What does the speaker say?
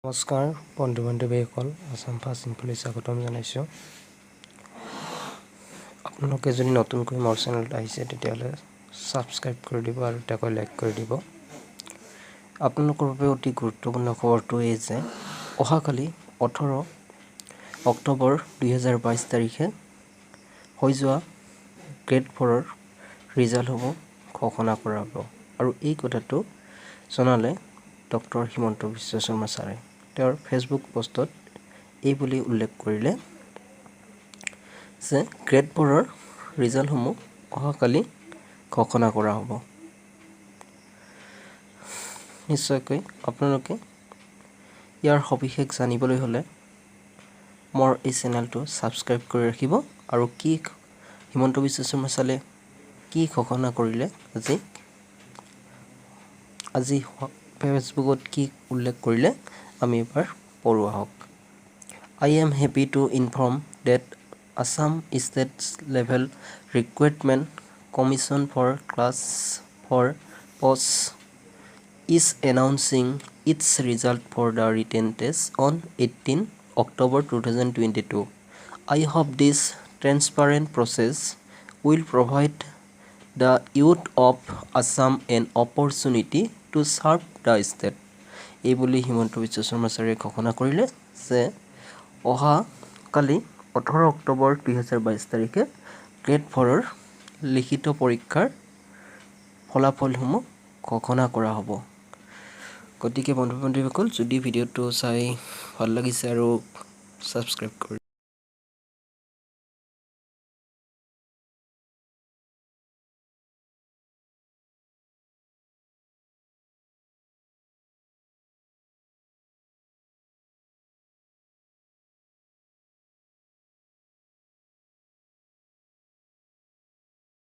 নমস্কাৰ বন্ধু বান্ধৱীসকল আসাম ফাৰ্ষ্ট ইনফলৈ স্বাগতম জনাইছোঁ। আপোনালোকে যদি নতুনকৈ মোৰ চেনেলত আহিছে তেতিয়াহ'লে ছাবস্ক্ৰাইব কৰি দিব আৰু তাকৈ লাইক কৰি দিব। আপোনালোকৰ বাবে অতি গুৰুত্বপূৰ্ণ খবৰটো এই যে অহাকালি 18 অক্টোবৰ 2022 তাৰিখে হৈ যোৱা গ্ৰেড 4ৰ ৰিজাল্ট হ'ব ঘোষণা কৰা হ'ব আৰু এই কথাটো জনালে ডক্টৰ হিমন্ত বিশ্ব শৰ্মা ছাৰে তেওঁৰ ফেচবুক পোষ্টত এই বুলি উল্লেখ কৰিলে যে গ্ৰেড 4ৰ ৰিজাল্টসমূহ অহাকালি ঘোষণা কৰা হ'ব। নিশ্চয়কৈ আপোনালোকে ইয়াৰ সবিশেষ জানিবলৈ হ'লে মোৰ এই চেনেলটো ছাবস্ক্ৰাইব কৰি ৰাখিব আৰু হিমন্ত বিশ্ব শৰ্মা ছাৰে কি ঘোষণা কৰিলে আজি ফেচবুকত কি উল্লেখ কৰিলে আমি এবাৰ পঢ়ো আহক। I am happy to inform that Assam State Level Recruitment Commission for Class 4 posts is announcing its result for the written test on 18 October 2022. I hope this transparent process will provide the youth of Assam an opportunity to serve the state. এই বুলি হিমন্ত বিশ্ব শৰ্মা ছাৰে ঘোষণা কৰিলে যে অহাকালি 18 অক্টোবৰ 2022 তাৰিখে grade 4ৰ লিখিত পৰীক্ষাৰ ফলাফলসমূহ ঘোষণা কৰা হ'ব। গতিকে বন্ধু বান্ধৱীসকল যদি ভিডিঅ'টো চাই ভাল লাগিছে আৰু ছাবস্ক্ৰাইব কৰি